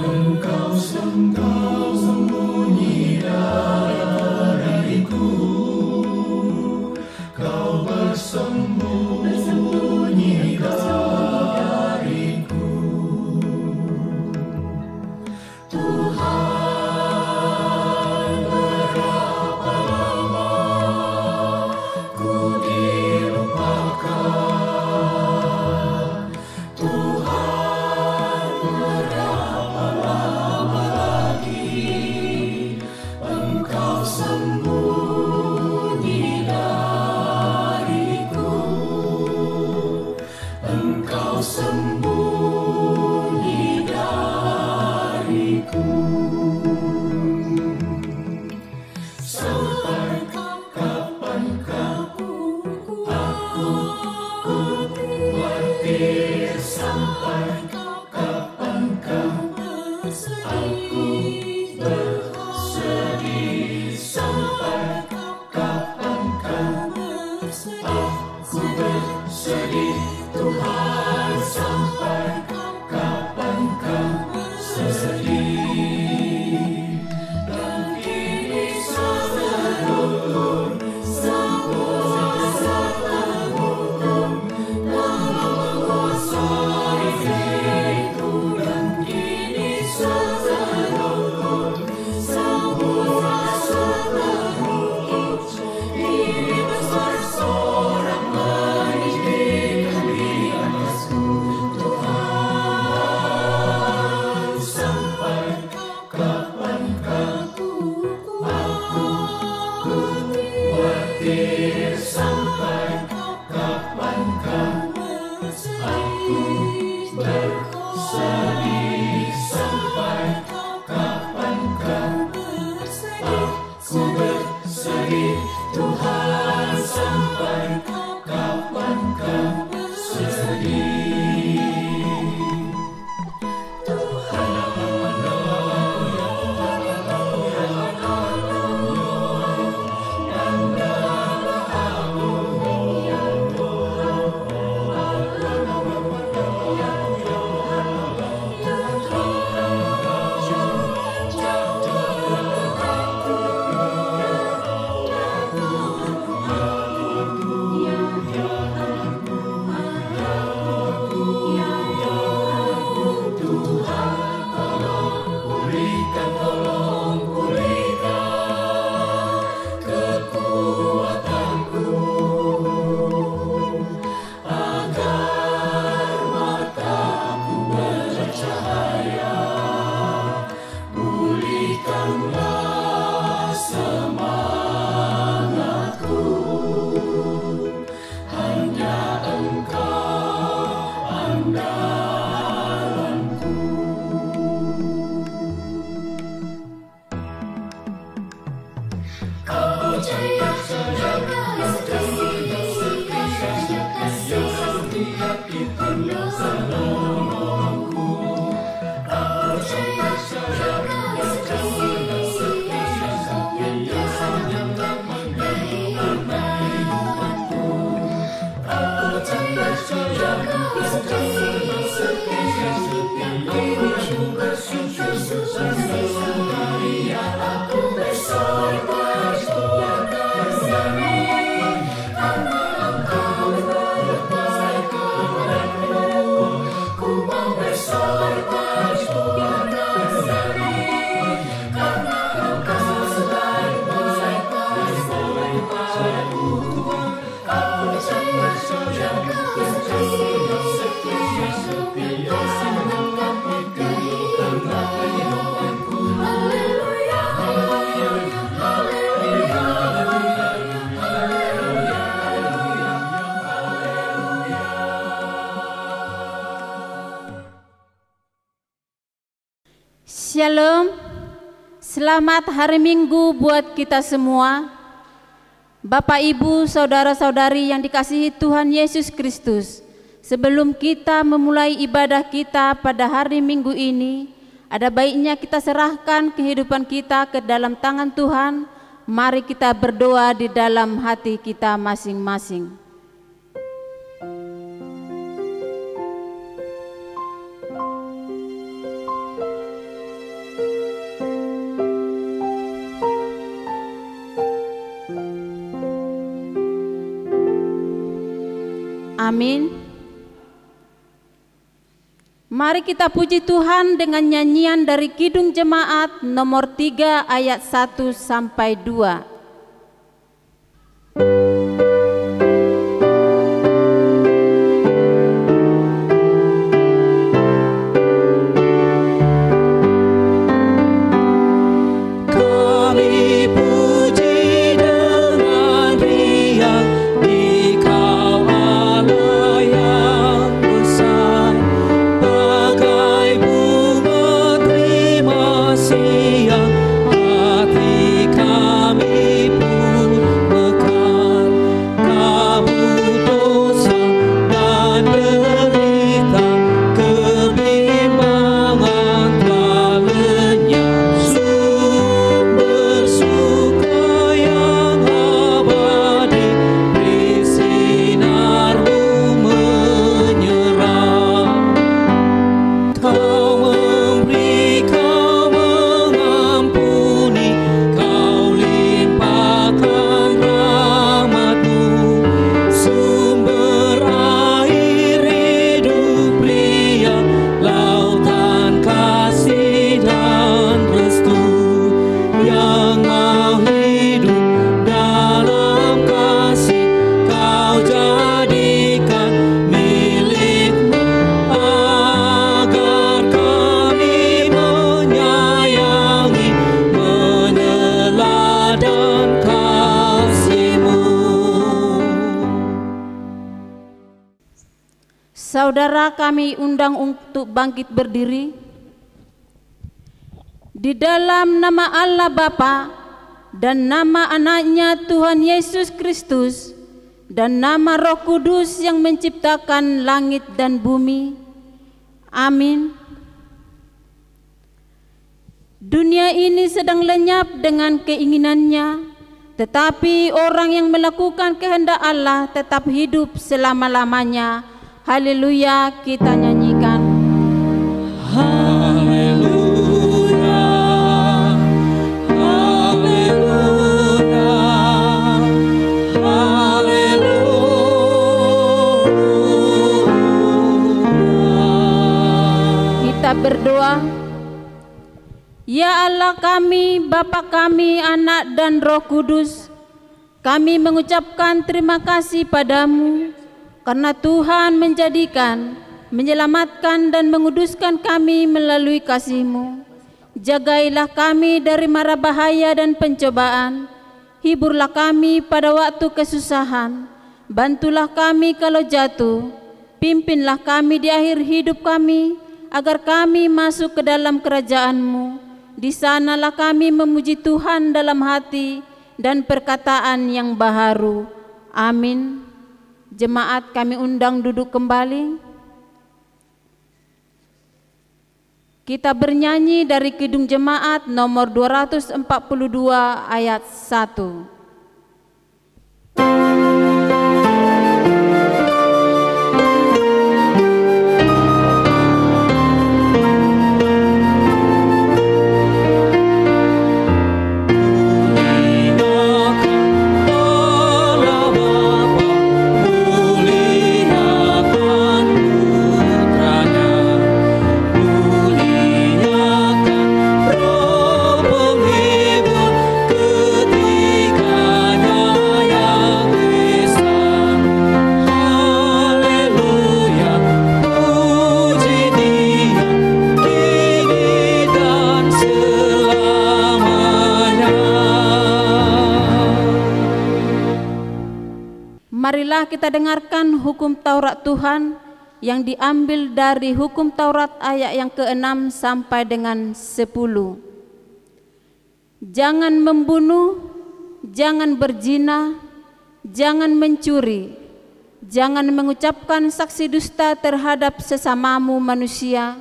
Engkau sembunyi dariku, Kau bersembunyi dariku. Tuhan, berapa lama ku dilupakan? Tuhan, berapa lama lagi Engkau sembunyi dariku? Engkau sembunyi dariku. Sampai kapankah aku khawatir? Sampai kapankah aku bersedih? Sampai kapankah aku bersedih? Tuhan, sampai kapankah sedih? Dan kini seluruh semua serta-merta menguasai hidupku. Dan kini seluruh semua serta-merta ini bersorak meninggikan di atasku. Tuhan, sampai kapankah aku khawatir? Sampai kapankah aku bersedih? Sampai kapankah aku bersedih? Tuhan, sampai kapankah sedih? Tolong pulihkan kekuatanku, agar mataku bercahaya. Pulihkanlah semangatku, hanya Engkau andalanku. Kau jaya setiap itu menolongku. Kau jaya setiap yang menghidupkan hidupku. Kau jaya setiap aku bersyukur sekali aku bersyukur kepadamu, karena Engkau berbaik kepadaku. Ku mau bersyukur kepadamu, karena Engkau sebaik-baik kepadaku. Aku percaya setiap Shalom, selamat hari Minggu buat kita semua. Bapak, Ibu, Saudara-saudari yang dikasihi Tuhan Yesus Kristus, sebelum kita memulai ibadah kita pada hari Minggu ini, ada baiknya kita serahkan kehidupan kita ke dalam tangan Tuhan. Mari kita berdoa di dalam hati kita masing-masing. Amin. Mari kita puji Tuhan dengan nyanyian dari Kidung Jemaat nomor 3 ayat 1 sampai 2. Saudara, kami undang untuk bangkit berdiri. Di dalam nama Allah Bapa dan nama anaknya Tuhan Yesus Kristus dan nama Roh Kudus yang menciptakan langit dan bumi. Amin. Dunia ini sedang lenyap dengan keinginannya, tetapi orang yang melakukan kehendak Allah tetap hidup selama-lamanya. Haleluya, kita nyanyikan. Haleluya, haleluya, haleluya. Kita berdoa. Ya Allah kami, Bapa kami, Anak dan Roh Kudus, kami mengucapkan terima kasih padamu karena Tuhan menjadikan, menyelamatkan dan menguduskan kami melalui kasih-Mu. Jagailah kami dari mara bahaya dan pencobaan. Hiburlah kami pada waktu kesusahan. Bantulah kami kalau jatuh. Pimpinlah kami di akhir hidup kami, agar kami masuk ke dalam kerajaan-Mu. Di sanalah kami memuji Tuhan dalam hati dan perkataan yang baharu. Amin. Jemaat kami undang duduk kembali. Kita bernyanyi dari Kidung Jemaat nomor 242 ayat 1. Marilah kita dengarkan hukum Taurat Tuhan yang diambil dari hukum Taurat ayat yang ke-6 sampai dengan 10. Jangan membunuh, jangan berzina, jangan mencuri, jangan mengucapkan saksi dusta terhadap sesamamu manusia,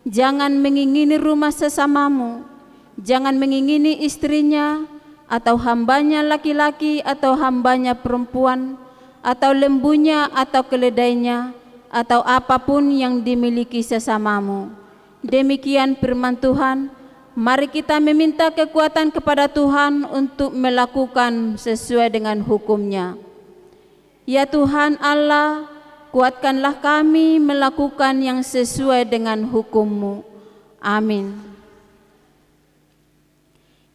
jangan mengingini rumah sesamamu, jangan mengingini istrinya, atau hambanya laki-laki atau hambanya perempuan, atau lembunya atau keledainya, atau apapun yang dimiliki sesamamu. Demikian firman Tuhan. Mari kita meminta kekuatan kepada Tuhan untuk melakukan sesuai dengan hukum-Nya. Ya Tuhan Allah, Kuatkanlah kami melakukan yang sesuai dengan hukum-Mu. Amin.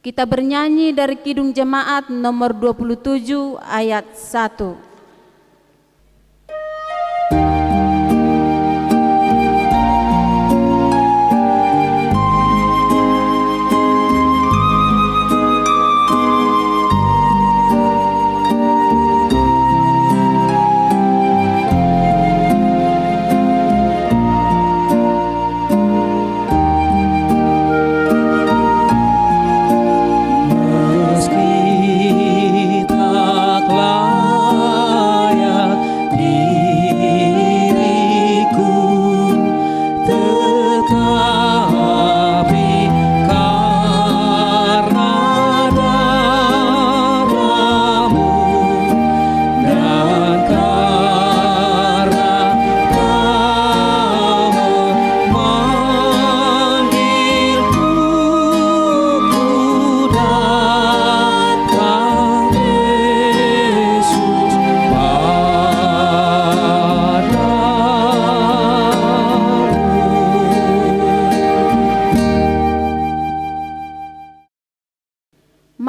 Kita bernyanyi dari Kidung Jemaat nomor 27 ayat 1.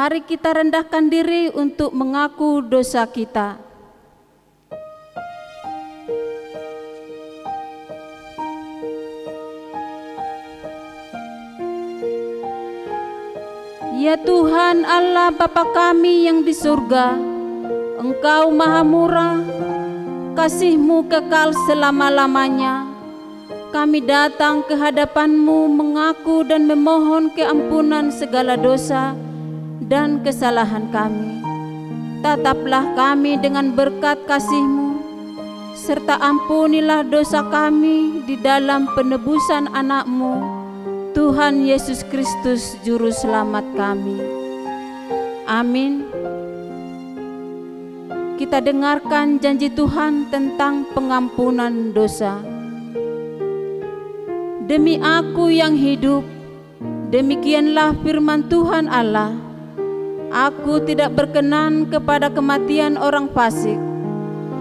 Mari kita rendahkan diri untuk mengaku dosa kita. Ya Tuhan Allah Bapa kami yang di surga, Engkau maha murah, kasih-Mu kekal selama-lamanya. Kami datang ke hadapan-Mu mengaku dan memohon keampunan segala dosa dan kesalahan kami. Tataplah kami dengan berkat kasih-Mu, serta ampunilah dosa kami di dalam penebusan anak-Mu, Tuhan Yesus Kristus Juru Selamat kami. Amin. Kita dengarkan janji Tuhan tentang pengampunan dosa. Demi Aku yang hidup, demikianlah firman Tuhan Allah, Aku tidak berkenan kepada kematian orang fasik,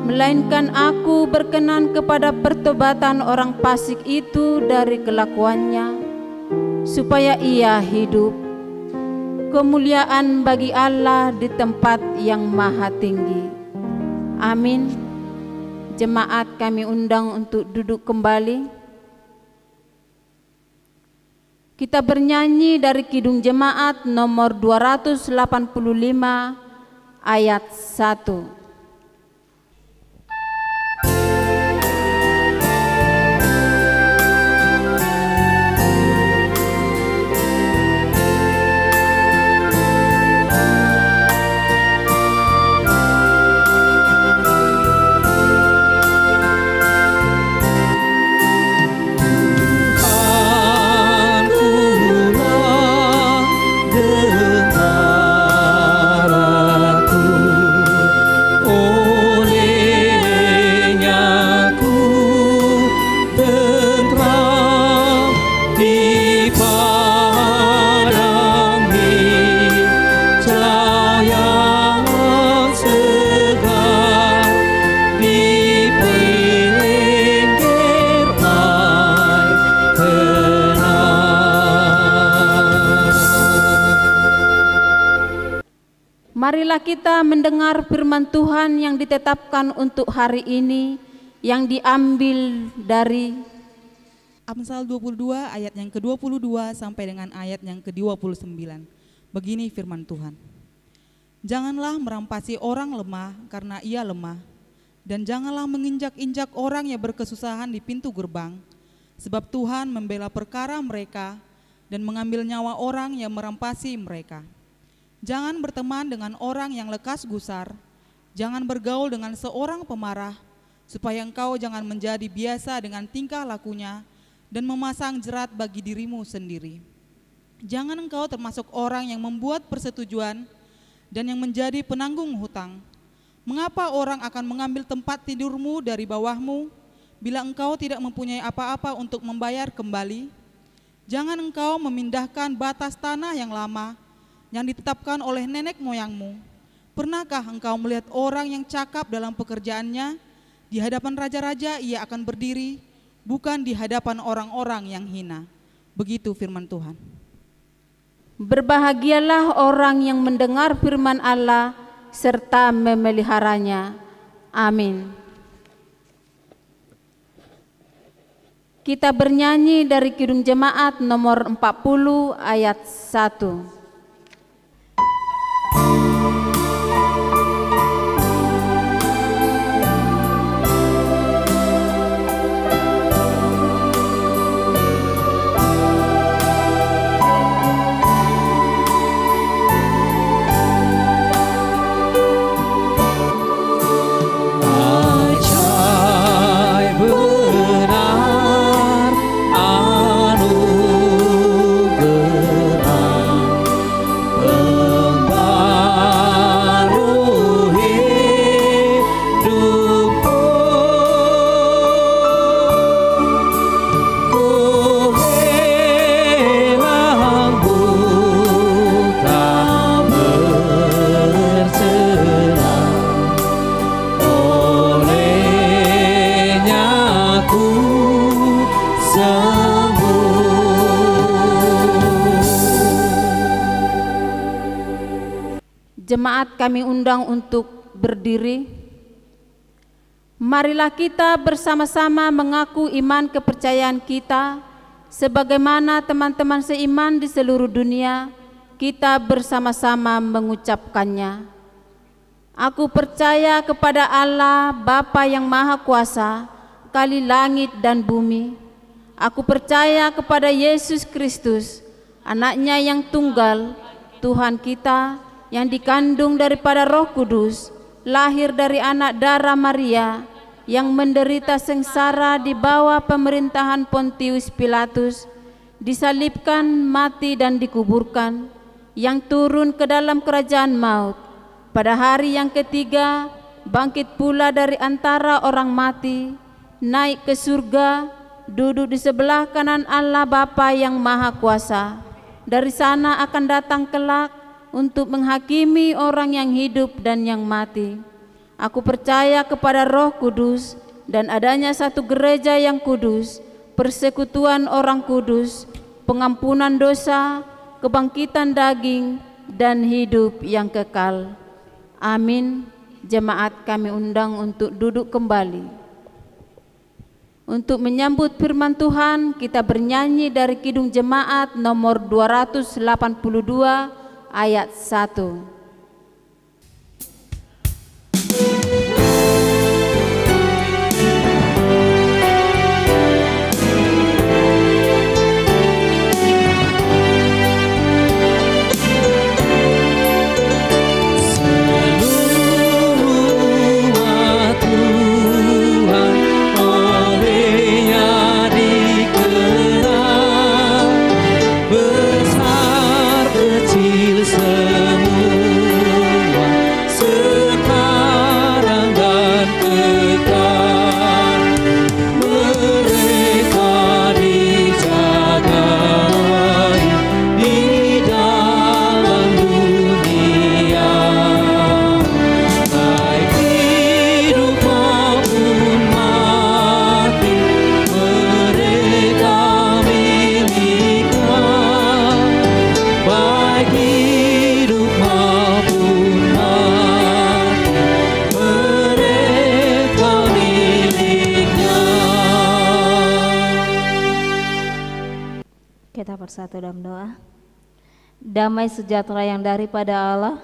melainkan Aku berkenan kepada pertobatan orang fasik itu dari kelakuannya, supaya ia hidup. Kemuliaan bagi Allah di tempat yang maha tinggi. Amin. Jemaat kami undang untuk duduk kembali. Kita bernyanyi dari Kidung Jemaat nomor 285 ayat 1. Marilah kita mendengar firman Tuhan yang ditetapkan untuk hari ini, yang diambil dari Amsal 22 ayat yang ke-22 sampai dengan ayat yang ke-29. Begini firman Tuhan. Janganlah merampasi orang lemah karena ia lemah, dan janganlah menginjak-injak orang yang berkesusahan di pintu gerbang, sebab Tuhan membela perkara mereka dan mengambil nyawa orang yang merampasi mereka. Jangan berteman dengan orang yang lekas gusar, jangan bergaul dengan seorang pemarah, supaya engkau jangan menjadi biasa dengan tingkah lakunya dan memasang jerat bagi dirimu sendiri. Jangan engkau termasuk orang yang membuat persetujuan dan yang menjadi penanggung hutang. Mengapa orang akan mengambil tempat tidurmu dari bawahmu, bila engkau tidak mempunyai apa-apa untuk membayar kembali? Jangan engkau memindahkan batas tanah yang lama, yang ditetapkan oleh nenek moyangmu. Pernahkah engkau melihat orang yang cakap dalam pekerjaannya Di hadapan raja-raja ia akan berdiri, bukan di hadapan orang-orang yang hina. Begitu firman Tuhan. Berbahagialah orang yang mendengar firman Allah serta memeliharanya. Amin. Kita bernyanyi dari Kidung Jemaat nomor 40 ayat 1. Jemaat kami undang untuk berdiri. Marilah kita bersama-sama mengaku iman kepercayaan kita sebagaimana teman-teman seiman di seluruh dunia kita bersama-sama mengucapkannya. Aku percaya kepada Allah Bapa yang Maha Kuasa, kali langit dan bumi. Aku percaya kepada Yesus Kristus, Anaknya yang tunggal, Tuhan kita, yang dikandung daripada Roh Kudus, lahir dari anak darah Maria, yang menderita sengsara di bawah pemerintahan Pontius Pilatus, disalibkan, mati dan dikuburkan, yang turun ke dalam kerajaan maut, pada hari yang ketiga bangkit pula dari antara orang mati, naik ke surga, duduk di sebelah kanan Allah Bapa yang Maha Kuasa. Dari sana akan datang kelak untuk menghakimi orang yang hidup dan yang mati. Aku percaya kepada Roh Kudus dan adanya satu gereja yang kudus, persekutuan orang kudus, pengampunan dosa, kebangkitan daging, dan hidup yang kekal. Amin. Jemaat kami undang untuk duduk kembali. Untuk menyambut firman Tuhan, kita bernyanyi dari Kidung Jemaat nomor 282 ayat 1. Bersatu dalam doa. Damai sejahtera yang daripada Allah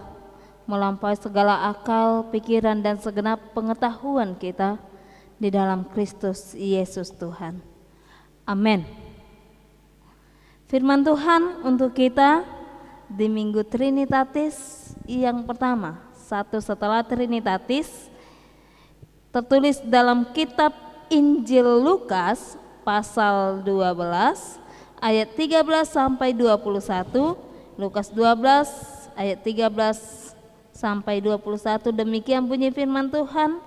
melampaui segala akal, pikiran dan segenap pengetahuan kita di dalam Kristus Yesus Tuhan. Amin. Firman Tuhan untuk kita di Minggu Trinitatis yang pertama, satu setelah Trinitatis, tertulis dalam kitab Injil Lukas pasal 12 ayat 13 sampai 21, Lukas 12 ayat 13 sampai 21. Demikian bunyi firman Tuhan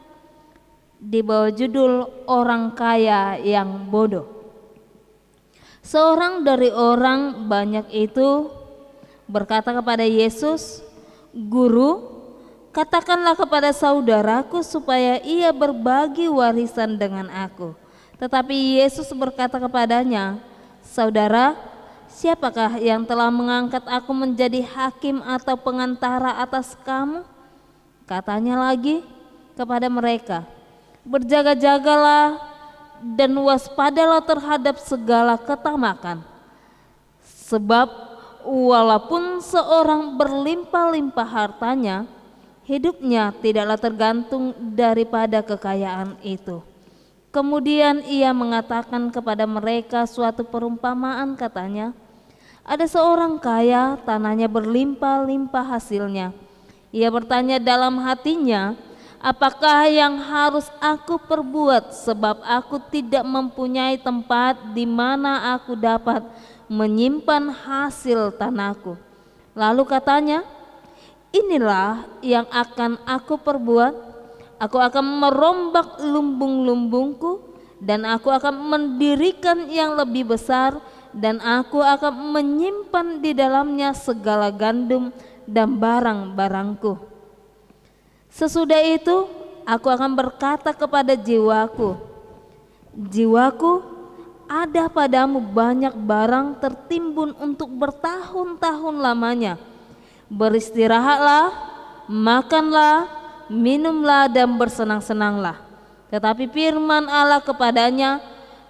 di bawah judul Orang Kaya yang Bodoh. Seorang dari orang banyak itu berkata kepada Yesus, "Guru, katakanlah kepada saudaraku supaya ia berbagi warisan dengan aku. Tetapi Yesus berkata kepadanya, saudara, siapakah yang telah mengangkat aku menjadi hakim atau pengantara atas kamu? Katanya lagi kepada mereka, berjaga-jagalah dan waspadalah terhadap segala ketamakan. Sebab walaupun seorang berlimpah-limpah hartanya, hidupnya tidaklah tergantung daripada kekayaan itu. Kemudian ia mengatakan kepada mereka suatu perumpamaan, katanya, ada seorang kaya, tanahnya berlimpah-limpah hasilnya. Ia bertanya dalam hatinya, apakah yang harus aku perbuat sebab aku tidak mempunyai tempat di mana aku dapat menyimpan hasil tanahku. Lalu katanya, inilah yang akan aku perbuat, aku akan merombak lumbung-lumbungku dan aku akan mendirikan yang lebih besar dan aku akan menyimpan di dalamnya segala gandum dan barang-barangku. Sesudah itu aku akan berkata kepada jiwaku, jiwaku, ada padamu banyak barang tertimbun untuk bertahun-tahun lamanya. Beristirahatlah, makanlah, minumlah dan bersenang-senanglah. Tetapi firman Allah kepadanya,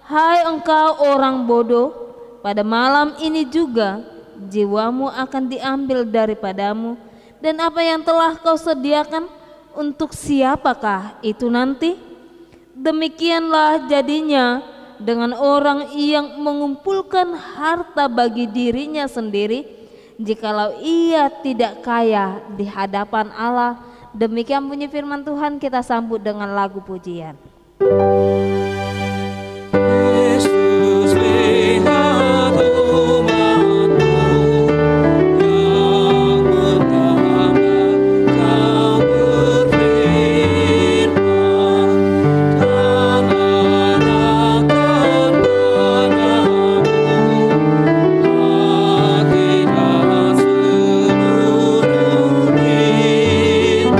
hai engkau orang bodoh, pada malam ini juga jiwamu akan diambil daripadamu, dan apa yang telah kau sediakan untuk siapakah itu nanti? Demikianlah jadinya dengan orang yang mengumpulkan harta bagi dirinya sendiri, jikalau ia tidak kaya di hadapan Allah. Demikian bunyi firman Tuhan, kita sambut dengan lagu pujian. Yesus lihat umatmu yang menambah, kau berfirman dan arahkan padamu hati dan seluruh hikmat,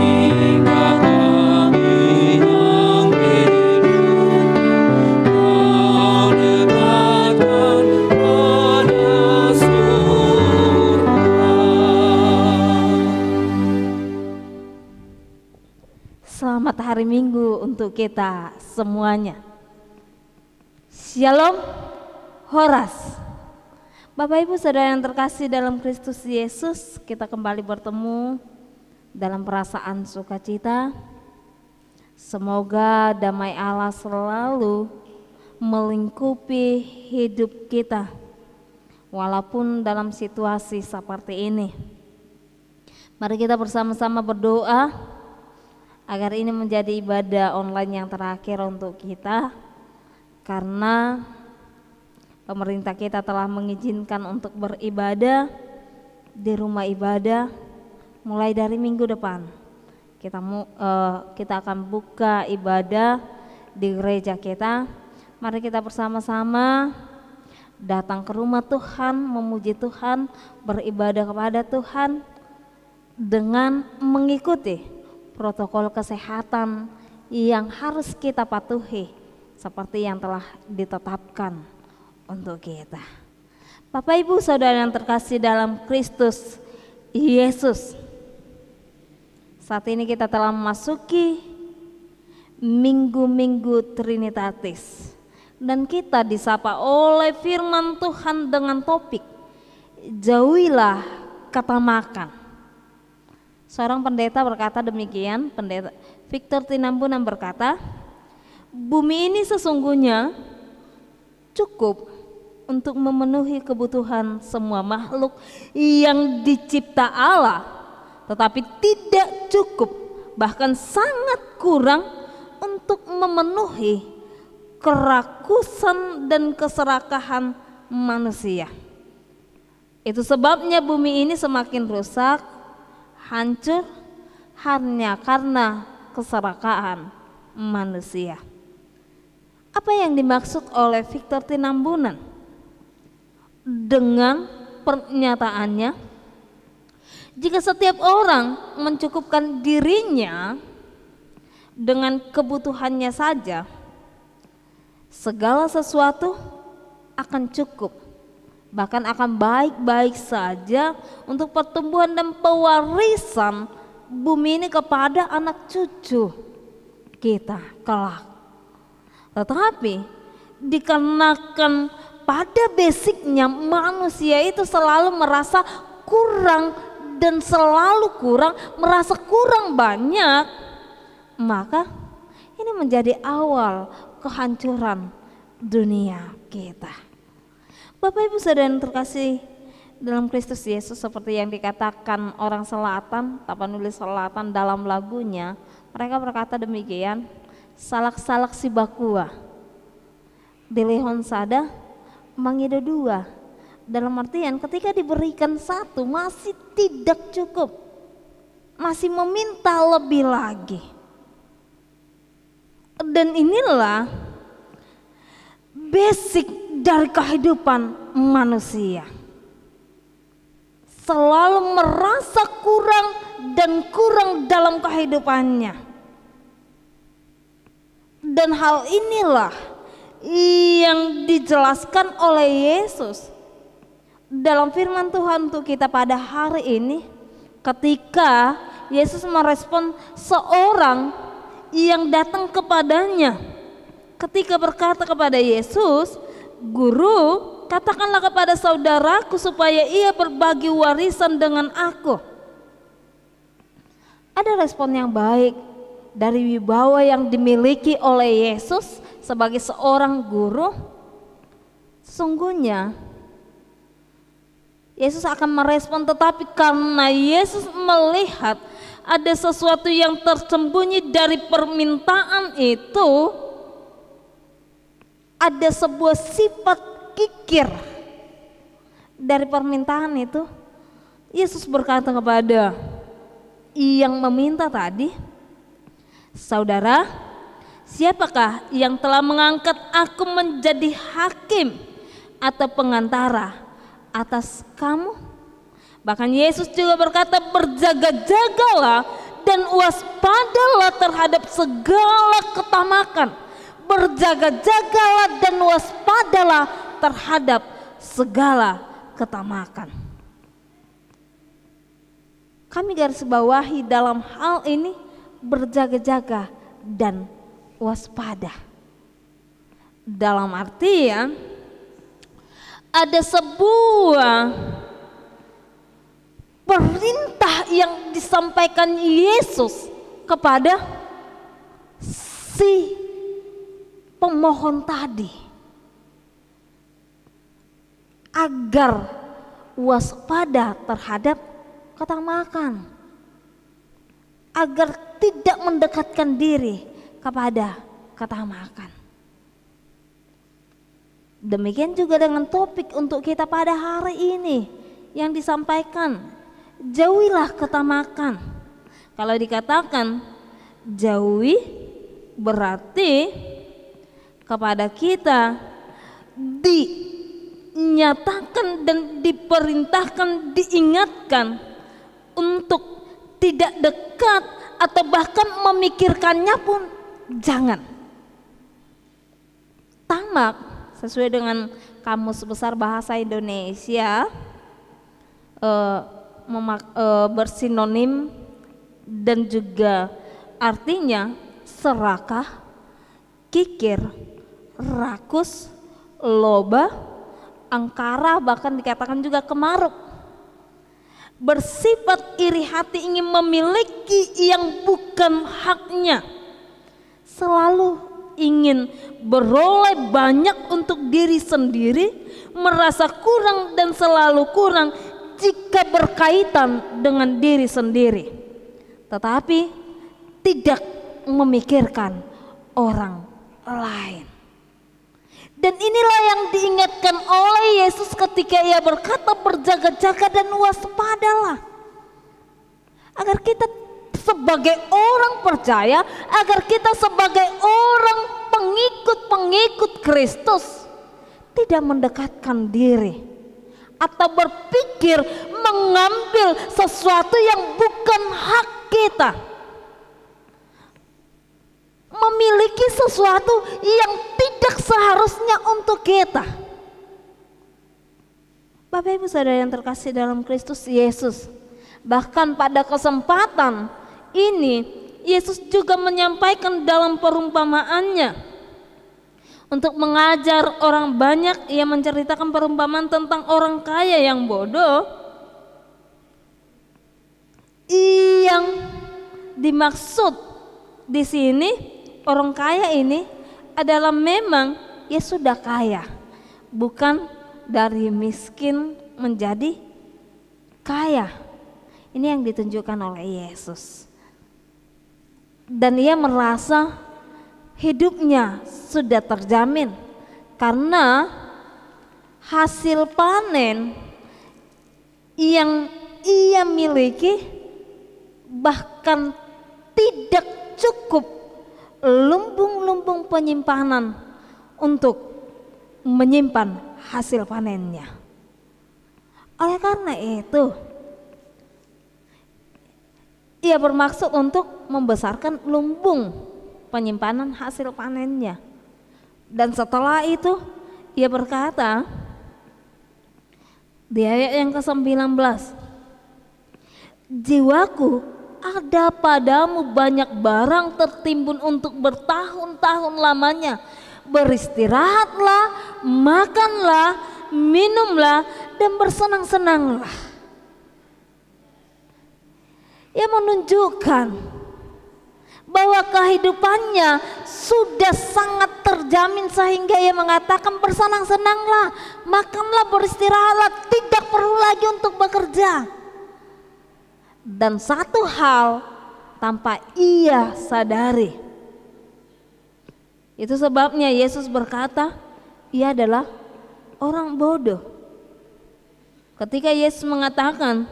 hingga kami yang hidupnya kau dekatkan pada surga. Selamat hari Minggu untuk kita semuanya. Shalom, Horas. Bapak Ibu Saudara yang terkasih dalam Kristus Yesus, kita kembali bertemu dalam perasaan sukacita. Semoga damai Allah selalu melingkupi hidup kita, walaupun dalam situasi seperti ini. Mari kita bersama-sama berdoa agar ini menjadi ibadah online yang terakhir untuk kita, karena pemerintah kita telah mengizinkan untuk beribadah di rumah ibadah mulai dari minggu depan. Kita akan buka ibadah di gereja kita. Mari kita bersama-sama datang ke rumah Tuhan, memuji Tuhan, beribadah kepada Tuhan dengan mengikuti protokol kesehatan yang harus kita patuhi seperti yang telah ditetapkan untuk kita. Bapak Ibu Saudara yang terkasih dalam Kristus Yesus, saat ini kita telah memasuki minggu-minggu Trinitatis, dan kita disapa oleh firman Tuhan dengan topik jauhilah ketamakan. Seorang pendeta berkata demikian, pendeta Victor Tinambunan berkata, bumi ini sesungguhnya cukup untuk memenuhi kebutuhan semua makhluk yang dicipta Allah, tetapi tidak cukup, bahkan sangat kurang untuk memenuhi kerakusan dan keserakahan manusia. Itu sebabnya bumi ini semakin rusak, hancur hanya karena keserakahan manusia. Apa yang dimaksud oleh Victor Tinambunan dengan pernyataannya? Jika setiap orang mencukupkan dirinya dengan kebutuhannya saja, segala sesuatu akan cukup, bahkan akan baik-baik saja untuk pertumbuhan dan pewarisan bumi ini kepada anak cucu kita kelak. Tetapi dikarenakan pada basicnya manusia itu selalu merasa kurang dan selalu kurang, merasa kurang banyak, maka ini menjadi awal kehancuran dunia kita. Bapak Ibu Saudara yang terkasih dalam Kristus Yesus, seperti yang dikatakan orang selatan, penulis selatan dalam lagunya, mereka berkata demikian, salak-salak si bakua dilehon sada mangido dua. Dalam artian ketika diberikan satu masih tidak cukup, masih meminta lebih lagi. Dan inilah basic dari kehidupan manusia, selalu merasa kurang dan kurang dalam kehidupannya. Dan hal inilah yang dijelaskan oleh Yesus dalam firman Tuhan untuk kita pada hari ini, ketika Yesus merespon seorang yang datang kepadanya, ketika berkata kepada Yesus, "Guru, katakanlah kepada saudaraku supaya ia berbagi warisan dengan aku." Ada respon yang baik dari wibawa yang dimiliki oleh Yesus sebagai seorang guru. Sesungguhnya Yesus akan merespon, tetapi karena Yesus melihat ada sesuatu yang tersembunyi dari permintaan itu, ada sebuah sifat kikir dari permintaan itu, Yesus berkata kepada yang meminta tadi, "Saudara, siapakah yang telah mengangkat aku menjadi hakim atau pengantara atas kamu?" Bahkan Yesus juga berkata, "Berjaga-jagalah dan waspadalah terhadap segala ketamakan." Berjaga-jagalah dan waspadalah terhadap segala ketamakan. Kami garis bawahi dalam hal ini, berjaga-jaga dan waspada. Dalam artian ada sebuah perintah yang disampaikan Yesus kepada si pemohon tadi, agar waspada terhadap ketamakan, agar tidak mendekatkan diri kepada ketamakan. Demikian juga dengan topik untuk kita pada hari ini yang disampaikan, jauhilah ketamakan. Kalau dikatakan jauhi, berarti kepada kita dinyatakan dan diperintahkan, diingatkan untuk tidak dekat atau bahkan memikirkannya pun jangan. Tamak sesuai dengan Kamus Besar Bahasa Indonesia bersinonim dan juga artinya serakah, kikir, rakus, loba, angkara, bahkan dikatakan juga kemaruk. Bersifat iri hati, ingin memiliki yang bukan haknya, selalu ingin beroleh banyak untuk diri sendiri, merasa kurang dan selalu kurang jika berkaitan dengan diri sendiri, tetapi tidak memikirkan orang lain. Dan inilah yang diingatkan oleh Yesus ketika ia berkata, berjaga-jaga dan waspadalah. Agar kita sebagai orang percaya, agar kita sebagai orang pengikut-pengikut Kristus tidak mendekatkan diri atau berpikir mengambil sesuatu yang bukan hak kita, memiliki sesuatu yang tidak seharusnya untuk kita. Bapak Ibu Saudara yang terkasih dalam Kristus Yesus, bahkan pada kesempatan ini Yesus juga menyampaikan dalam perumpamaannya untuk mengajar orang banyak. Ia menceritakan perumpamaan tentang orang kaya yang bodoh. Yang dimaksud di sini orang kaya ini adalah memang ia sudah kaya, bukan dari miskin menjadi kaya. Ini yang ditunjukkan oleh Yesus. Dan ia merasa hidupnya sudah terjamin karena hasil panen yang ia miliki bahkan tidak cukup lumbung-lumbung penyimpanan untuk menyimpan hasil panennya. Oleh karena itu, ia bermaksud untuk membesarkan lumbung penyimpanan hasil panennya. Dan setelah itu ia berkata di ayat yang ke-19, jiwaku, ada padamu banyak barang tertimbun untuk bertahun-tahun lamanya. Beristirahatlah, makanlah, minumlah, dan bersenang-senanglah. Ia menunjukkan bahwa kehidupannya sudah sangat terjamin sehingga ia mengatakan bersenang-senanglah, makanlah, beristirahatlah, tidak perlu lagi untuk bekerja. Dan satu hal tanpa ia sadari, itu sebabnya Yesus berkata ia adalah orang bodoh. Ketika Yesus mengatakan,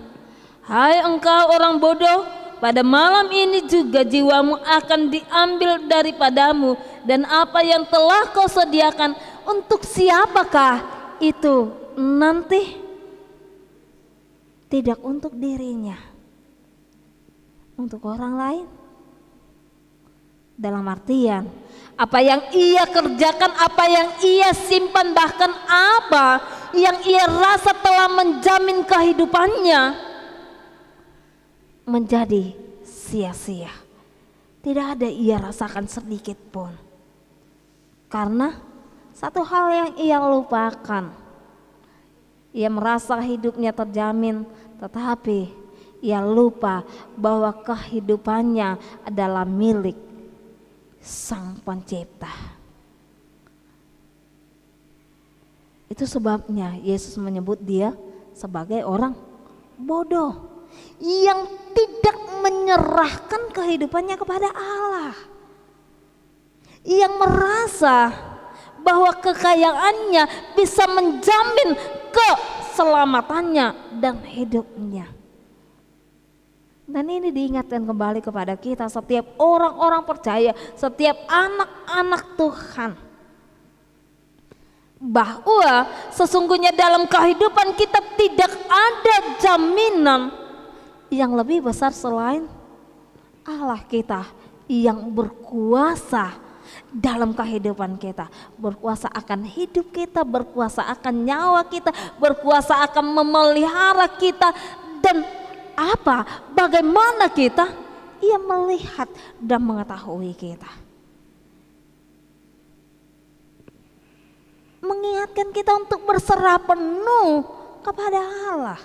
hai engkau orang bodoh, pada malam ini juga jiwamu akan diambil daripadamu, dan apa yang telah kau sediakan untuk siapakah itu nanti? Tidak untuk dirinya, untuk orang lain. Dalam artian apa yang ia kerjakan, apa yang ia simpan, bahkan apa yang ia rasa telah menjamin kehidupannya menjadi sia-sia. Tidak ada ia rasakan sedikit pun. Karena satu hal yang ia lupakan, ia merasa hidupnya terjamin, tetapi ia lupa bahwa kehidupannya adalah milik Sang Pencipta. Itu sebabnya Yesus menyebut dia sebagai orang bodoh yang tidak menyerahkan kehidupannya kepada Allah, yang merasa bahwa kekayaannya bisa menjamin keselamatannya dan hidupnya. Dan ini diingatkan kembali kepada kita, setiap orang-orang percaya, setiap anak-anak Tuhan, bahwa sesungguhnya dalam kehidupan kita tidak ada jaminan yang lebih besar selain Allah kita yang berkuasa dalam kehidupan kita, berkuasa akan hidup kita, berkuasa akan nyawa kita, berkuasa akan memelihara kita. Dan apa, bagaimana kita? Ia melihat dan mengetahui kita, mengingatkan kita untuk berserah penuh kepada Allah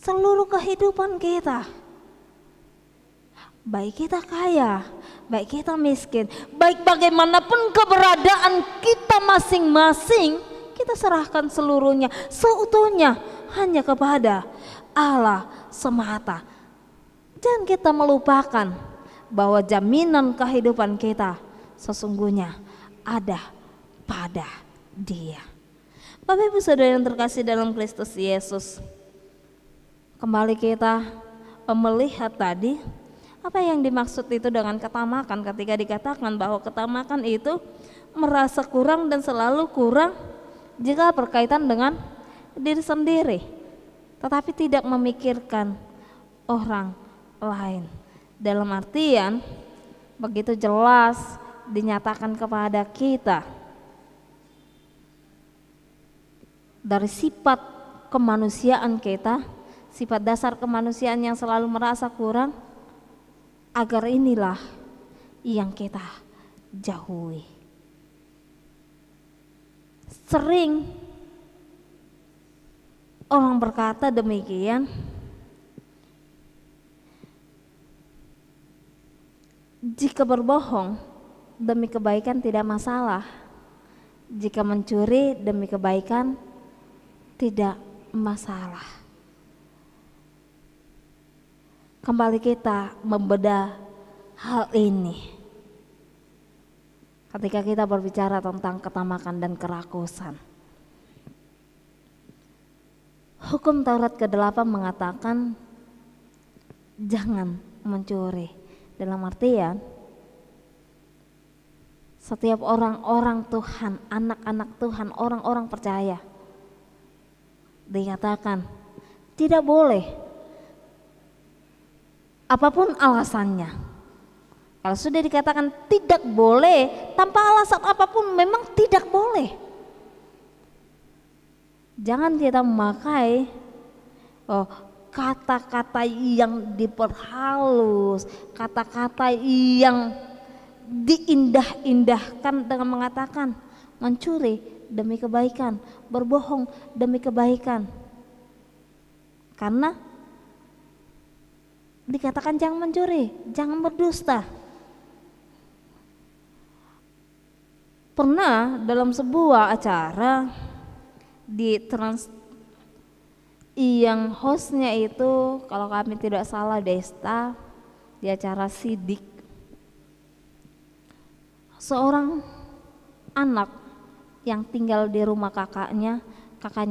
seluruh kehidupan kita, baik kita kaya, baik kita miskin, baik bagaimanapun keberadaan kita masing-masing, kita serahkan seluruhnya, seutuhnya hanya kepada Allah semata. Dan kita melupakan bahwa jaminan kehidupan kita sesungguhnya ada pada Dia. Bapak Ibu Saudara yang terkasih dalam Kristus Yesus, kembali kita melihat tadi apa yang dimaksud itu dengan ketamakan, ketika dikatakan bahwa ketamakan itu merasa kurang dan selalu kurang jika berkaitan dengan diri sendiri, tetapi tidak memikirkan orang lain. Dalam artian begitu jelas dinyatakan kepada kita dari sifat kemanusiaan kita, sifat dasar kemanusiaan yang selalu merasa kurang, agar inilah yang kita jauhi. Sering orang berkata demikian, jika berbohong demi kebaikan tidak masalah, jika mencuri demi kebaikan tidak masalah. Kembali kita membedah hal ini ketika kita berbicara tentang ketamakan dan kerakusan. Hukum Taurat ke-8 mengatakan jangan mencuri. Dalam artian setiap orang-orang Tuhan, anak-anak Tuhan, orang-orang percaya, dikatakan tidak boleh, apapun alasannya. Kalau sudah dikatakan tidak boleh, tanpa alasan apapun memang tidak boleh. Jangan kita memakai kata-kata yang diperhalus, kata-kata yang diindah-indahkan dengan mengatakan mencuri demi kebaikan, berbohong demi kebaikan. Karena dikatakan jangan mencuri, jangan berdusta. Pernah dalam sebuah acara di yang hostnya itu kalau kami tidak salah Desta, di acara sidik, seorang anak yang tinggal di rumah kakaknya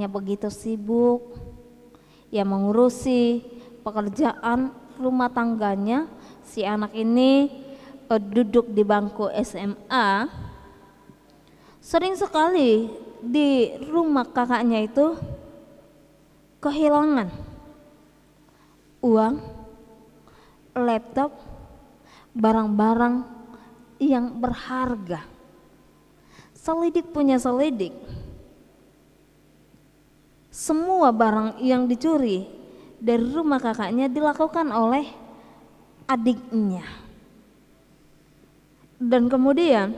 begitu sibuk ya mengurusi pekerjaan rumah tangganya. Si anak ini duduk di bangku SMA, sering sekali di rumah kakaknya itu kehilangan uang, laptop, barang-barang yang berharga. Selidik punya selidik, semua barang yang dicuri dari rumah kakaknya dilakukan oleh adiknya. Dan kemudian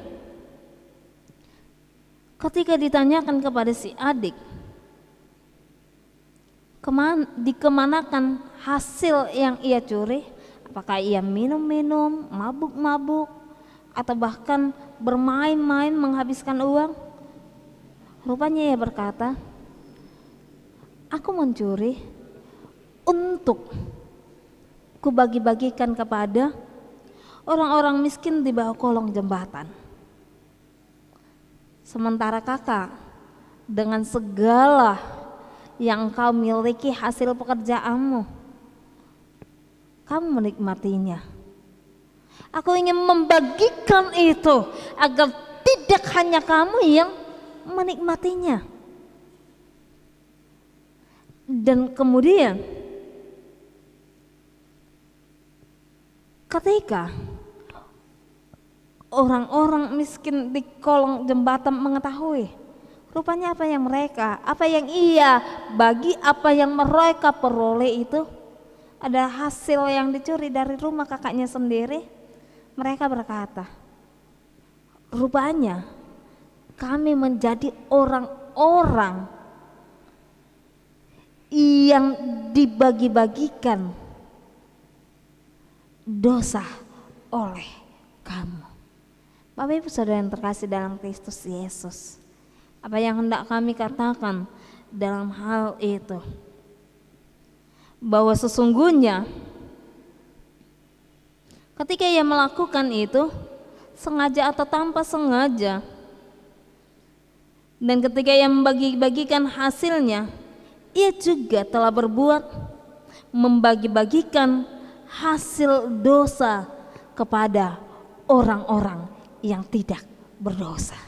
ketika ditanyakan kepada si adik, dikemanakan hasil yang ia curi, apakah ia minum-minum, mabuk-mabuk, atau bahkan bermain-main menghabiskan uang, rupanya ia berkata, aku mencuri untuk kubagi-bagikan kepada orang-orang miskin di bawah kolong jembatan. Sementara kakak dengan segala yang kau miliki hasil pekerjaanmu, kamu menikmatinya. Aku ingin membagikan itu agar tidak hanya kamu yang menikmatinya. Dan kemudian ketika orang-orang miskin di kolong jembatan mengetahui rupanya apa yang ia bagi, apa yang mereka peroleh itu ada hasil yang dicuri dari rumah kakaknya sendiri, mereka berkata, rupanya kami menjadi orang-orang yang dibagi-bagikan dosa oleh kamu. Bapak Ibu Saudara yang terkasih dalam Kristus Yesus, apa yang hendak kami katakan dalam hal itu? Bahwa sesungguhnya ketika ia melakukan itu sengaja atau tanpa sengaja, dan ketika ia membagi-bagikan hasilnya, ia juga telah berbuat membagi-bagikan hasil dosa kepada orang-orang yang tidak berdosa.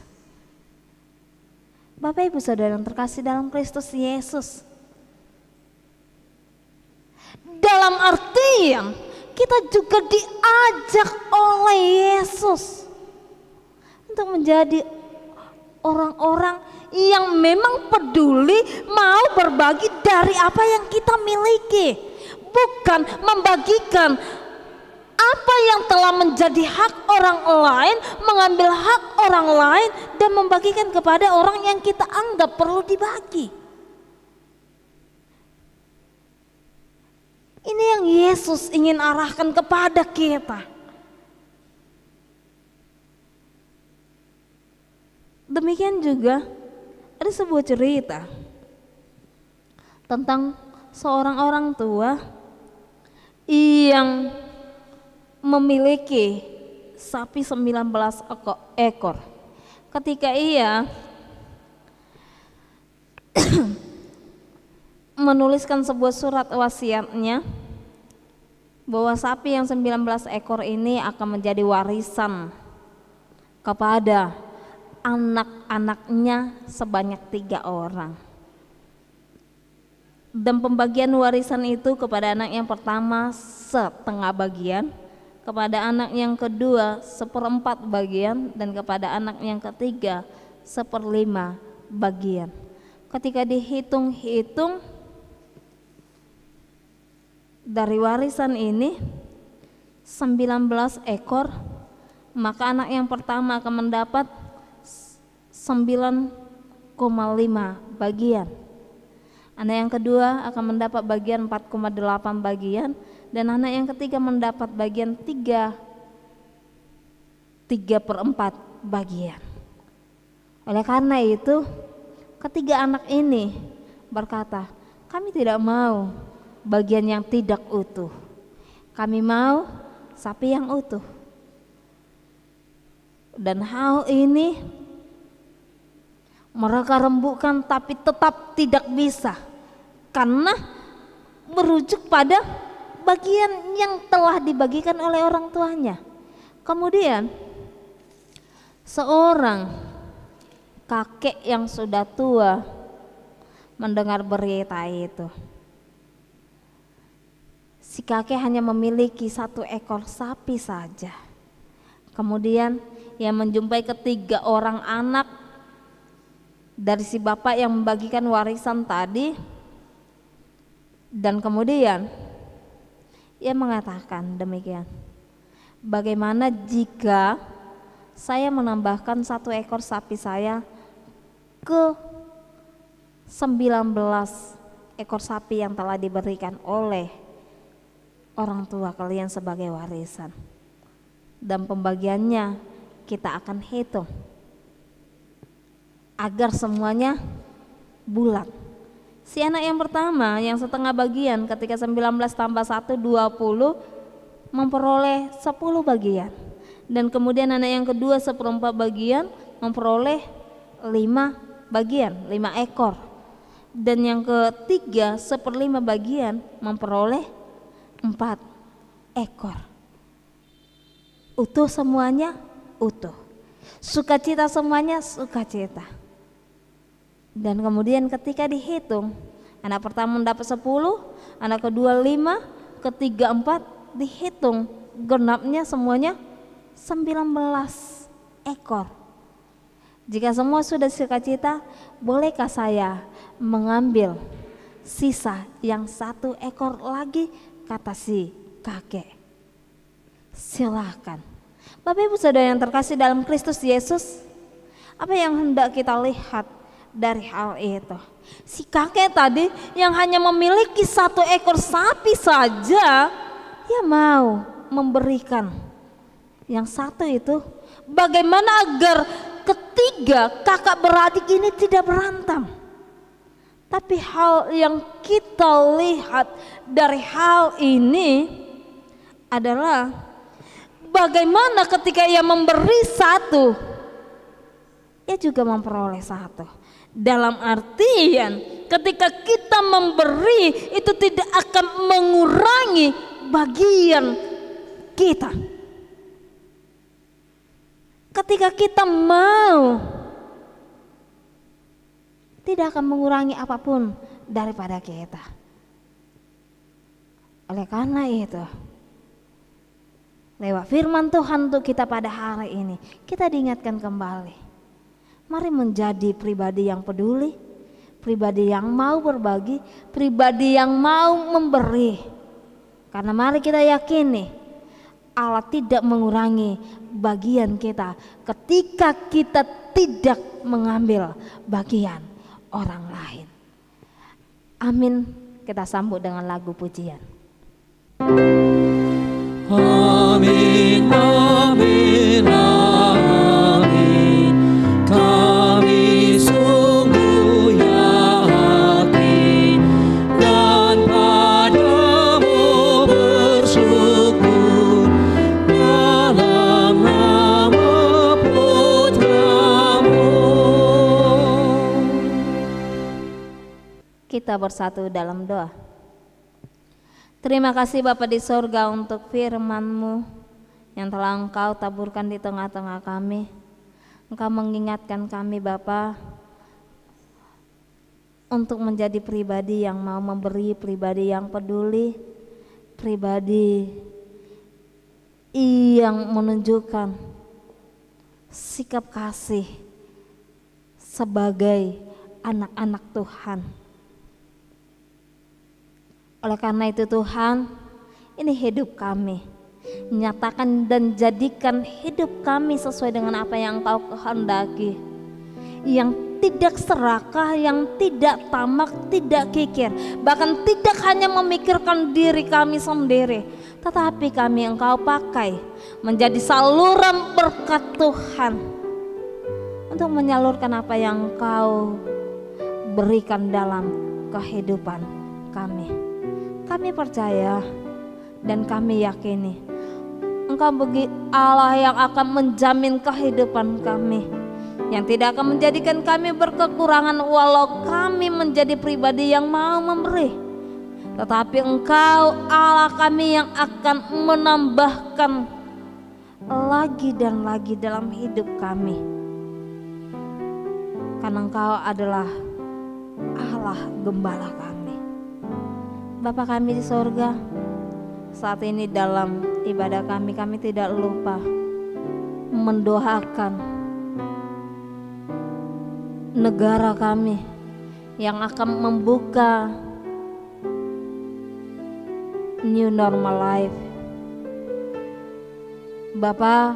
Bapak Ibu Saudara yang terkasih dalam Kristus Yesus, dalam artian kita juga diajak oleh Yesus untuk menjadi orang-orang yang memang peduli, mau berbagi dari apa yang kita miliki, bukan membagikan apa yang telah menjadi hak orang lain, mengambil hak orang lain dan membagikan kepada orang yang kita anggap perlu dibagi. Ini yang Yesus ingin arahkan kepada kita. Demikian juga ada sebuah cerita tentang seorang orang tua yang memiliki sapi 19 ekor. Ketika ia menuliskan sebuah surat wasiatnya bahwa sapi yang 19 ekor ini akan menjadi warisan kepada anak-anaknya sebanyak 3 orang. Dan pembagian warisan itu kepada anak yang pertama setengah bagian, kepada anak yang kedua 1/4 bagian, dan kepada anak yang ketiga 1/5 bagian. Ketika dihitung-hitung dari warisan ini 19 ekor, maka anak yang pertama akan mendapat 9,5 bagian. Anak yang kedua akan mendapat bagian 4,8 bagian, dan anak yang ketiga mendapat bagian 3/4 bagian. Oleh karena itu, ketiga anak ini berkata, kami tidak mau bagian yang tidak utuh, kami mau sapi yang utuh. Dan hal ini mereka rembukan, tapi tetap tidak bisa karena merujuk pada bagian yang telah dibagikan oleh orang tuanya. Kemudian seorang kakek yang sudah tua mendengar berita itu. Si kakek hanya memiliki 1 ekor sapi saja. Kemudian ia menjumpai ketiga orang anak dari si bapak yang membagikan warisan tadi, dan kemudian ia mengatakan demikian, bagaimana jika saya menambahkan 1 ekor sapi saya ke 19 ekor sapi yang telah diberikan oleh orang tua kalian sebagai warisan, dan pembagiannya kita akan hitung agar semuanya bulat. Si anak yang pertama yang setengah bagian ketika 19 tambah 1 20 memperoleh 10 bagian, dan kemudian anak yang kedua 1/4 bagian memperoleh 5 bagian, 5 ekor, dan yang ketiga 1/5 bagian memperoleh 4 ekor. Utuh semuanya, utuh. Sukacita semuanya, sukacita. Dan kemudian ketika dihitung, anak pertama mendapat 10, anak kedua 5, ketiga 4, dihitung genapnya semuanya 19 ekor. Jika semua sudah sukacita, bolehkah saya mengambil sisa yang 1 ekor lagi? Kata si kakek. Silakan. Bapak Ibu Saudara yang terkasih dalam Kristus Yesus, apa yang hendak kita lihat dari hal itu? Si kakek tadi yang hanya memiliki 1 ekor sapi saja, ia mau memberikan yang 1 itu. Bagaimana agar ketiga kakak beradik ini tidak berantem? Tapi hal yang kita lihat dari hal ini adalah bagaimana ketika ia memberi 1, ia juga memperoleh 1. Dalam artian ketika kita memberi itu tidak akan mengurangi bagian kita. Ketika kita mau tidak akan mengurangi apapun daripada kita. Oleh karena itu, lewat firman Tuhan untuk kita pada hari ini, kita diingatkan kembali. Mari menjadi pribadi yang peduli, pribadi yang mau berbagi, pribadi yang mau memberi. Karena mari kita yakini Allah tidak mengurangi bagian kita ketika kita tidak mengambil bagian orang lain. Amin. Kita sambut dengan lagu pujian. Amin, amin, amin. Kami sungguh yakin dan padamu bersyukur dalam nama Putramu. Kita bersatu dalam doa. Terima kasih Bapa di sorga untuk firman-Mu yang telah Engkau taburkan di tengah-tengah kami. Engkau mengingatkan kami Bapa untuk menjadi pribadi yang mau memberi, pribadi yang peduli, pribadi yang menunjukkan sikap kasih sebagai anak-anak Tuhan. Oleh karena itu Tuhan, ini hidup kami. Nyatakan dan jadikan hidup kami sesuai dengan apa yang Engkau kehendaki. Yang tidak serakah, yang tidak tamak, tidak kikir. Bahkan tidak hanya memikirkan diri kami sendiri, tetapi kami Engkau pakai menjadi saluran berkat Tuhan untuk menyalurkan apa yang Engkau berikan dalam kehidupan kami. Kami percaya dan kami yakini Engkau bagi Allah yang akan menjamin kehidupan kami, yang tidak akan menjadikan kami berkekurangan walau kami menjadi pribadi yang mau memberi. Tetapi Engkau Allah kami yang akan menambahkan lagi dan lagi dalam hidup kami. Karena Engkau adalah Allah gembala kami. Bapa kami di sorga, saat ini dalam ibadah kami tidak lupa mendoakan negara kami yang akan membuka new normal life. Bapa,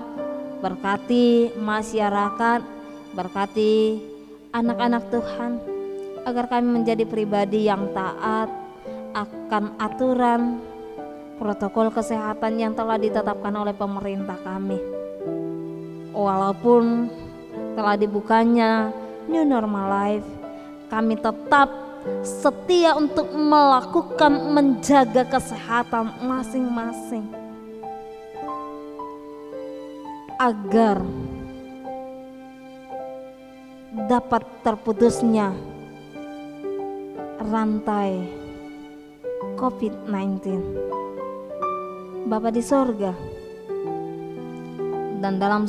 berkati masyarakat, berkati anak-anak Tuhan, agar kami menjadi pribadi yang taat akan aturan protokol kesehatan yang telah ditetapkan oleh pemerintah kami. Walaupun telah dibukanya new normal life, kami tetap setia untuk melakukan menjaga kesehatan masing-masing agar dapat terputusnya rantai COVID-19. Bapa di sorga, dan dalam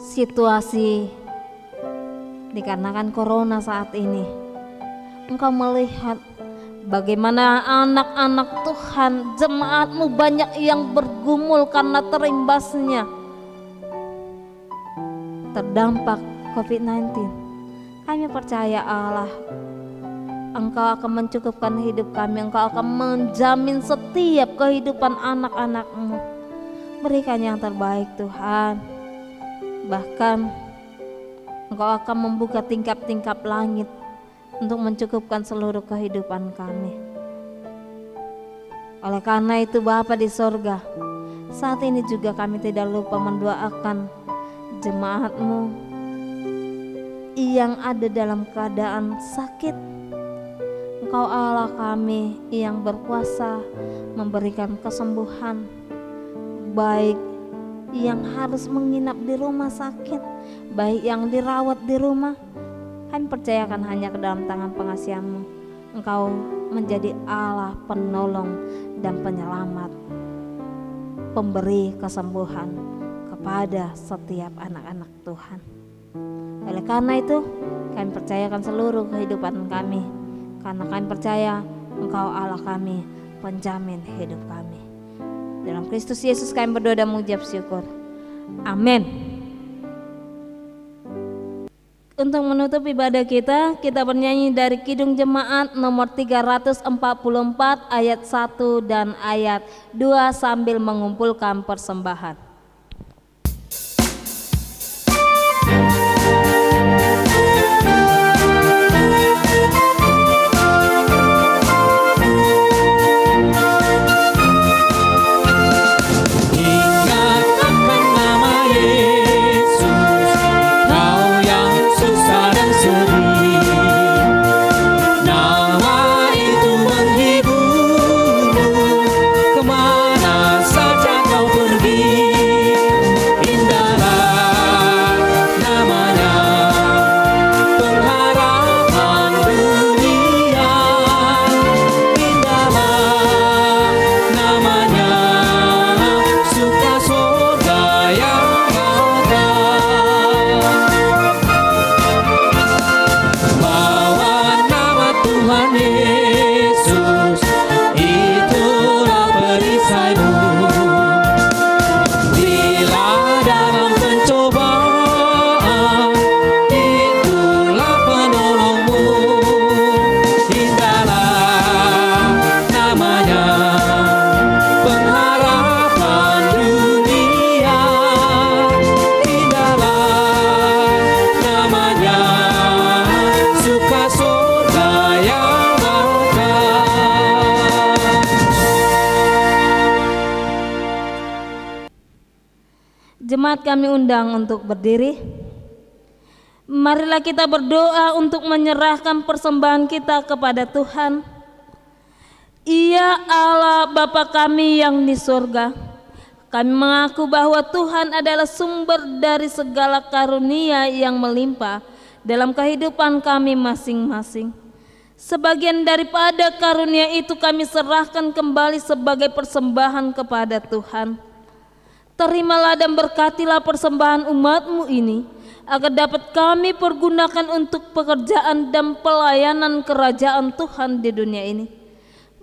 situasi dikarenakan corona saat ini, Engkau melihat bagaimana anak-anak Tuhan, jemaat-Mu banyak yang bergumul karena terimbasnya terdampak COVID-19. Kami percaya Allah, Engkau akan mencukupkan hidup kami, Engkau akan menjamin setiap kehidupan anak-anak-Mu. Berikan yang terbaik Tuhan. Bahkan Engkau akan membuka tingkap-tingkap langit untuk mencukupkan seluruh kehidupan kami. Oleh karena itu Bapa di sorga, saat ini juga kami tidak lupa mendoakan jemaat-Mu yang ada dalam keadaan sakit. Engkau Allah kami yang berkuasa memberikan kesembuhan, baik yang harus menginap di rumah sakit, baik yang dirawat di rumah. Kami percayakan hanya ke dalam tangan pengasihan-Mu. Engkau menjadi Allah penolong dan penyelamat, pemberi kesembuhan kepada setiap anak-anak Tuhan. Oleh karena itu, kami percayakan seluruh kehidupan kami, karena kami percaya Engkau Allah kami, penjamin hidup kami. Dalam Kristus Yesus kami berdoa dan mengucap syukur. Amin. Untuk menutup ibadah kita bernyanyi dari Kidung Jemaat nomor 344 ayat 1 dan ayat 2 sambil mengumpulkan persembahan. Jemaat kami undang untuk berdiri. Marilah kita berdoa untuk menyerahkan persembahan kita kepada Tuhan. Ia Allah Bapa kami yang di surga. Kami mengaku bahwa Tuhan adalah sumber dari segala karunia yang melimpah dalam kehidupan kami masing-masing. Sebagian daripada karunia itu kami serahkan kembali sebagai persembahan kepada Tuhan. Terimalah dan berkatilah persembahan umat-Mu ini, agar dapat kami pergunakan untuk pekerjaan dan pelayanan kerajaan Tuhan di dunia ini.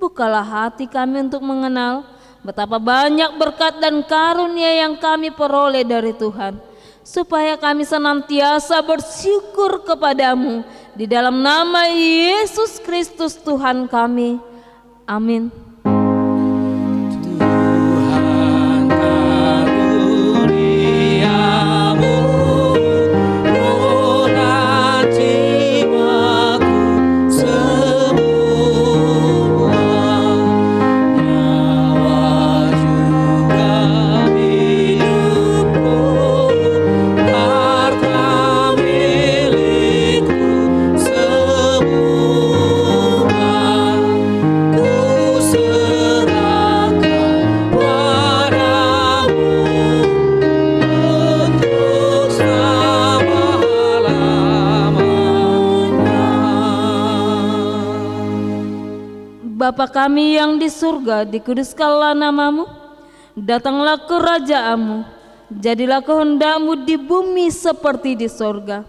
Bukalah hati kami untuk mengenal betapa banyak berkat dan karunia yang kami peroleh dari Tuhan, supaya kami senantiasa bersyukur kepadamu di dalam nama Yesus Kristus Tuhan kami. Amin. Bapa kami yang di surga, dikuduskanlah nama-Mu, datanglah kerajaan-Mu, jadilah kehendak-Mu di bumi seperti di surga.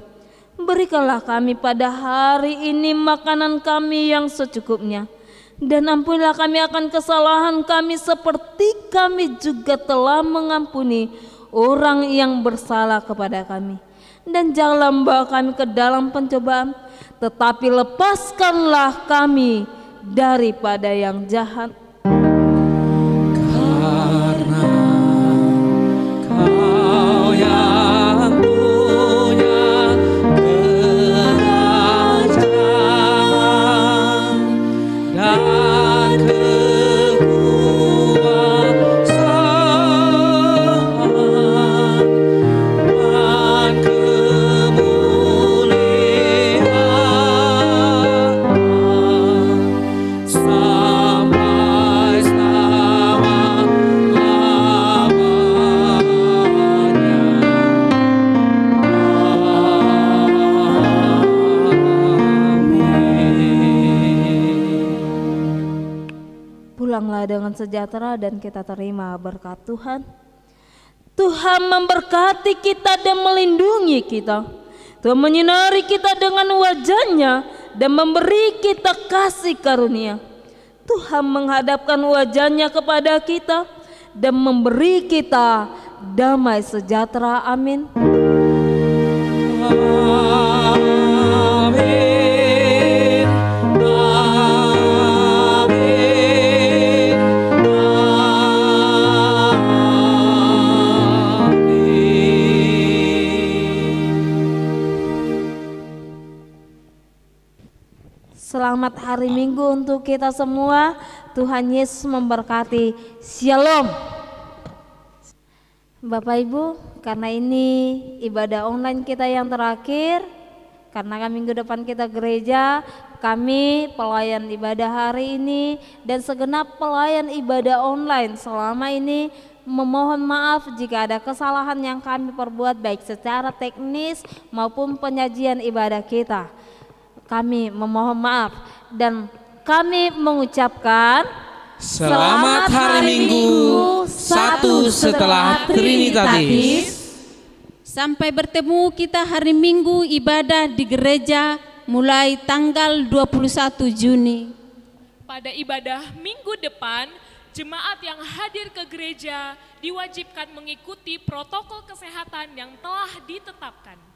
Berikanlah kami pada hari ini makanan kami yang secukupnya, dan ampunilah kami akan kesalahan kami seperti kami juga telah mengampuni orang yang bersalah kepada kami. Dan janganlah membawa kami ke dalam pencobaan, tetapi lepaskanlah kami daripada yang jahat. Karena Kau yang punya kerajaan dan kekuasaan dan kemuliaan sampai Pulanglah dengan sejahtera dan kita terima berkat Tuhan. Tuhan memberkati kita dan melindungi kita. Tuhan menyinari kita dengan wajah-Nya dan memberi kita kasih karunia. Tuhan menghadapkan wajah-Nya kepada kita dan memberi kita damai sejahtera. Amin. Amin. Selamat hari Minggu untuk kita semua. Tuhan Yesus memberkati. Shalom. Bapak Ibu, karena ini ibadah online kita yang terakhir, karena minggu depan kita gereja, kami pelayan ibadah hari ini dan segenap pelayan ibadah online selama ini memohon maaf jika ada kesalahan yang kami perbuat baik secara teknis maupun penyajian ibadah kita. Kami memohon maaf dan kami mengucapkan Selamat hari Minggu, satu setelah Trinitatis. Sampai bertemu kita hari Minggu ibadah di gereja mulai tanggal 21 Juni. Pada ibadah minggu depan, jemaat yang hadir ke gereja diwajibkan mengikuti protokol kesehatan yang telah ditetapkan.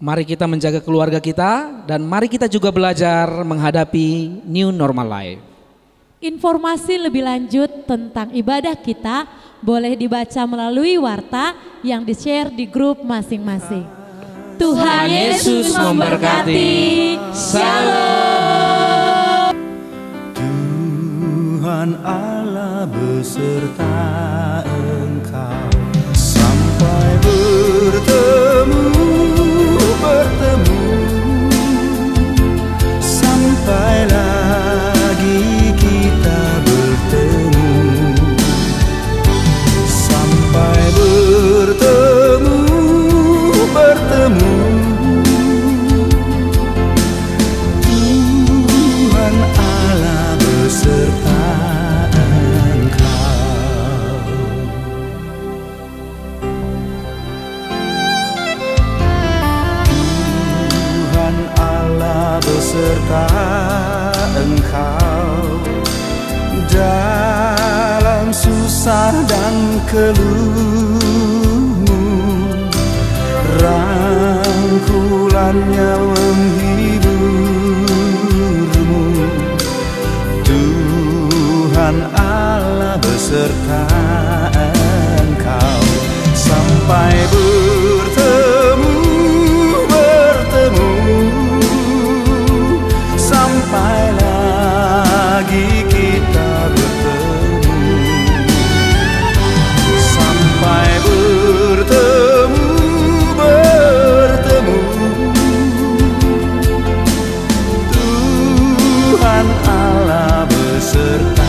Mari kita menjaga keluarga kita dan mari kita juga belajar menghadapi new normal life. Informasi lebih lanjut tentang ibadah kita boleh dibaca melalui warta yang di-share di grup masing-masing. Tuhan Yesus memberkati. Shalom. Tuhan Allah beserta engkau sampai bertemu sampai lagi kita bertemu, sampai bertemu Tuhan Allah beserta engkau. Tuhan Allah beserta engkau dalam susah dan keluhmu, rangkulannya menghiburmu. Tuhan Allah beserta engkau sampai bertemu sampai lagi kita bertemu, sampai bertemu Tuhan Allah beserta